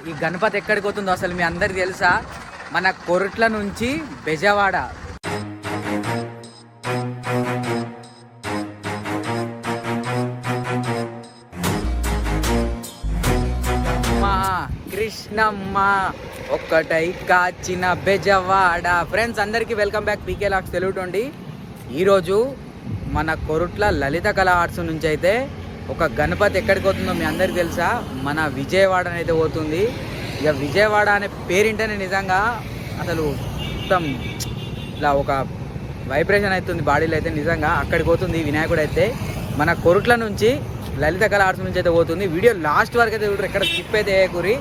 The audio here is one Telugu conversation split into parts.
ఈ గణపతి ఎక్కడికి పోతుందో అసలు మీ అందరికి తెలుసా? మన కొరుట్ల నుంచి బెజవాడ. కృష్ణమ్మ ఒక్కటై కాచిన బెజవాడ. ఫ్రెండ్స్ అందరికీ వెల్కమ్ బ్యాక్ పీకే లాక్స్ తెలుగుండి. ఈరోజు మన కొరుట్ల లలిత కళా ఆర్ట్స్ నుంచి అయితే ఒక గణపతి ఎక్కడికి పోతుందో మీ అందరికి తెలుసా? మన విజయవాడ అయితే పోతుంది. ఇక విజయవాడ అనే పేరింటేనే నిజంగా అసలు మొత్తం ఇలా ఒక వైబ్రేషన్ అవుతుంది బాడీలో అయితే. నిజంగా అక్కడికి పోతుంది వినాయకుడు అయితే. మన కొరుట్ల నుంచి లలిత కళా ఆర్ట్స్ నుంచి అయితే పోతుంది. వీడియో లాస్ట్ వరకు అయితే చూడరు, ఎక్కడ స్కిప్ అయితే వేయకూరి.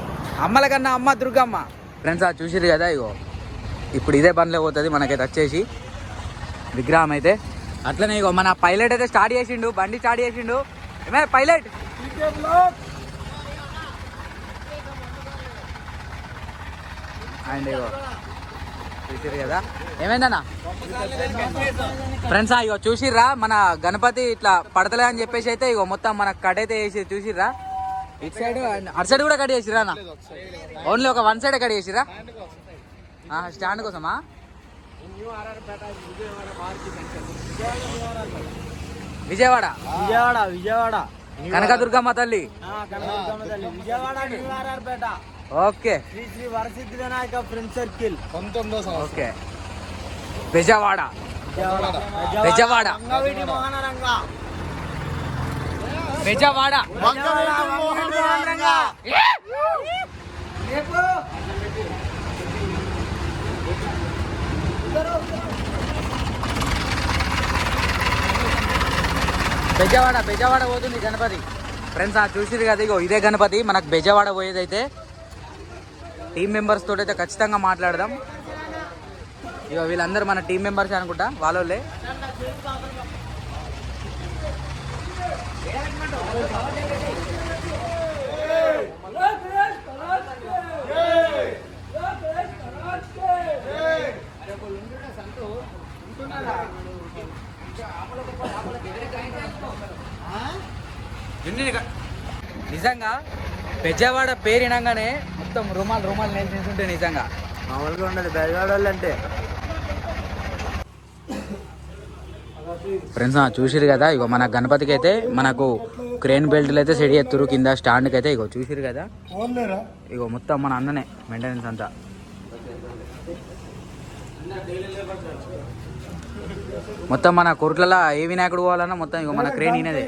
అమ్మల కన్నా అమ్మ దుర్గమ్మ. ఫ్రెండ్స్ చూసిరు కదా, ఇగో ఇప్పుడు ఇదే బండ్లో పోతుంది మనకైతే వచ్చేసి విగ్రహం అయితే. అట్లనే ఇగో మన పైలట్ అయితే స్టార్ట్ చేసిండు, బండి స్టార్ట్ చేసిండు. ఏమైనా పైలట్ అండ్ ఇగో చూసిరు కదా ఏమైందన్నా ఫ్రెండ్స్. ఇగో చూసిర్రా మన గణపతి ఇట్లా పడతలే అని చెప్పేసి అయితే ఇగో మొత్తం మన కట్ అయితే వేసి చూసిర్రా. ఇటు సైడ్ అటు సైడ్ కూడా కట్ చేసిరా అన్న? ఓన్లీ ఒక వన్ సైడ్ కట్ చేసిరా స్టాండ్ కోసమా? విజయవాడ విజయవాడ విజయవాడ కనకదుర్గమ్మ తల్లి. Okay Shri Shri Varasiddhi Vinayaka friend circle 19వ. ఓకే బెజవాడ బెజవాడ బెజవాడ బెజవాడ బెజవాడ పోతుంది గణపతి. ఫ్రెండ్స్ చూసిరు కదా, ఇగో ఇదే గణపతి మనకు బెజవాడ పోయేదైతే. టీం మెంబర్స్ తోటి అయితే ఖచ్చితంగా మాట్లాడదాం. ఇగో వీళ్ళందరూ మన టీం మెంబర్స్ అనుకుంటా, వాళ్ళే. నిజంగా బెజవాడ పేరినంగానే మొత్తం రుమాలు నేర్చుకుంటే నిజంగా మామూలుగా ఉండదు బెజవాడ వాళ్ళు అంటే. ఫ్రెండ్స్ చూసిరు కదా, ఇగో మన గణపతికి అయితే మనకు క్రేన్ బెల్ట్లు అయితే సెట్ చేస్తురు కింద స్టాండ్కి అయితే. ఇగో చూసిరు కదా, ఇగో మొత్తం మన అన్ననే మెయింటెనెన్స్ అంతా. మొత్తం మన కొరుట్లలో ఏ వినాయకుడు పోవాలన్నా మొత్తం ఇగో మన క్రేన్ ఈయనదే.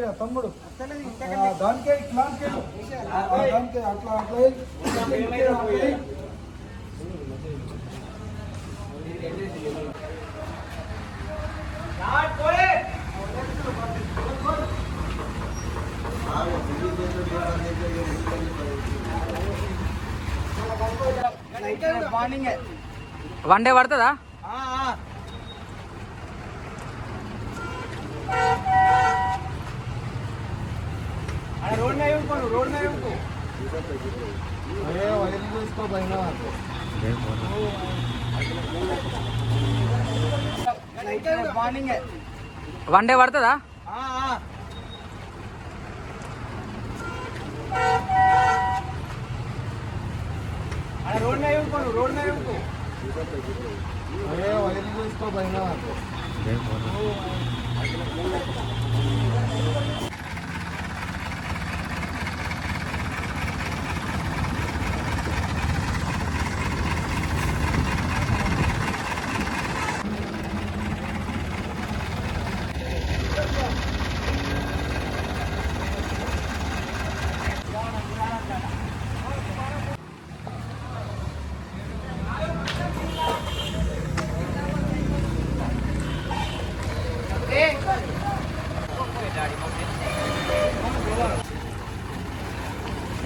వన్ డే పడుతుందా? వన్ డే పడుతుందా?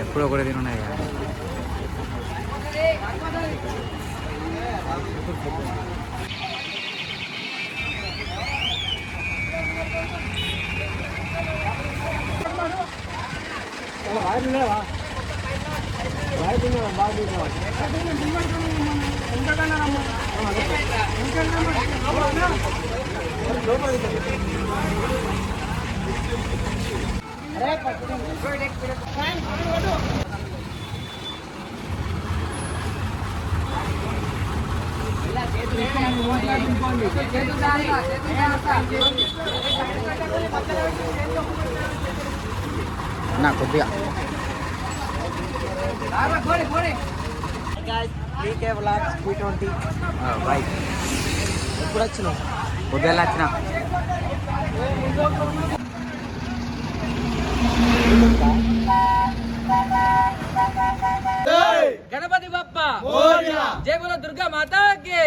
ఎప్పుడు ఒకటి తినున్నాయి కదా. నా కొద్దిగా పీకే వ్లాగ్స్ P20 రైట్. ఎప్పుడు వచ్చినావు? పొద్దున్న వచ్చిన. గణపతి బప్ప జై బోలో దుర్గా మాతాకి.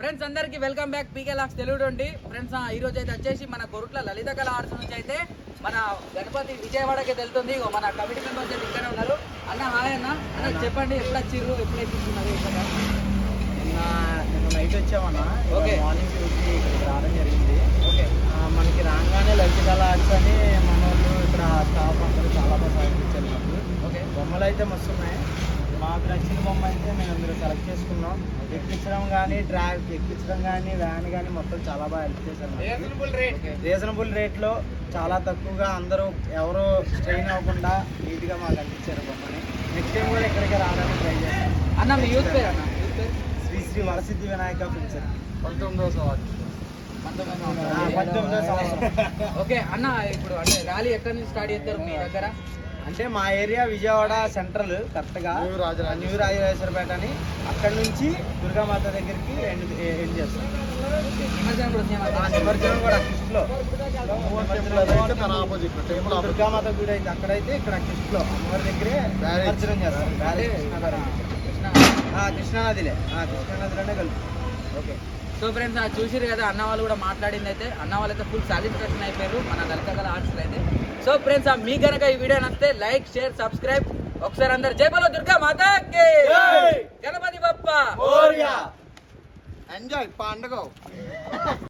ఫ్రెండ్స్ అందరికి వెల్కమ్ బ్యాక్ పీకే లాక్స్ తెలుగుండి. ఫ్రెండ్స్ ఈ రోజు అయితే వచ్చేసి మన కొరుట్ల లలిత కళ ఆర్ట్స్ నుంచి అయితే మన గణపతి విజయవాడకి వెళ్తుంది. మన కమిటీ మెంబర్స్ అయితే ఇక్కడే ఉన్నారు. అన్న హాయ్ అన్న. అన్న చెప్పండి ఎప్పుడు వచ్చిర్రు, ఎప్పుడు ఎక్కిస్తున్నారు ఇక్కడ? నేను నైట్ వచ్చామన్నా. ఓకే. మార్నింగ్ చూసి ఇక్కడికి రావడం జరిగింది. ఓకే. మనకి రాగానే లలిత ఆర్ట్స్ అని మన వాళ్ళు ఇక్కడ స్టాఫ్ అందరూ చాలా బాగా సహకరించారు మాకు. ఓకే. బొమ్మలు అయితే మస్తు ఉన్నాయి. మాకు నచ్చిన బొమ్మ అయితే మేము అందరూ సెలెక్ట్ చేసుకున్నాం. ఎక్కించడం కానీ ఎక్కించడం కానీ వ్యాన్ కానీ మొత్తం చాలా బాగా హెల్ప్ చేశారు. రీజనబుల్ రేట్లో చాలా తక్కువగా అందరూ ఎవరు స్ట్రెయిన్ అవ్వకుండా నీట్గా మాకు అందించారు బొమ్మని. నెక్స్ట్ టైం కూడా ఇక్కడికి రావడానికి ట్రై చేస్తాం. అన్న మీ యూత్ పేరు అన్న? యూత్ పేరు శ్రీ శ్రీ వరసిద్ధి వినాయక ఫిన్సర్ 19వ సంవత్సరం. ఓకే అన్న, ఇప్పుడు అంటే ర్యాలీ ఎక్కడి నుంచి స్టార్ట్ చేస్తారు మీ దగ్గర? అంటే మా ఏరియా విజయవాడ సెంట్రల్ కరెక్ట్గా న్యూ రాజరాజేశ్వరపేట అని, అక్కడ నుంచి దుర్గామాత దగ్గరికి ఎండ్ చేస్తాం. నిమజ్జనం కూడా వచ్చే నిమజ్జనం కూడా కిస్ట్లో దుర్గామాత గుడి అయితే అక్కడైతే ఇక్కడ కిస్ట్లో అమ్మవారి దగ్గరే నిమజ్జనం చేస్తాం. కృష్ణానదిలే కృష్ణానదిలోనే కలుపు. ఓకే. సో ఫ్రెండ్స్ చూసిరు కదా అన్న వాళ్ళు కూడా మాట్లాడింది అయితే. అన్న వాళ్ళు అయితే ఫుల్ సాటిస్ఫాక్షన్ అయిపోయారు మన లలిత కళ ఆర్ట్స్ అయితే. సో ఫ్రెండ్స్ మీ కనుక ఈ వీడియో నచ్చితే లైక్ షేర్ సబ్స్క్రైబ్. ఒకసారి అందరు జై బోలో దుర్గా మాతాకి, గణపతి బప్ప ఎంజాయ్ పండుగ.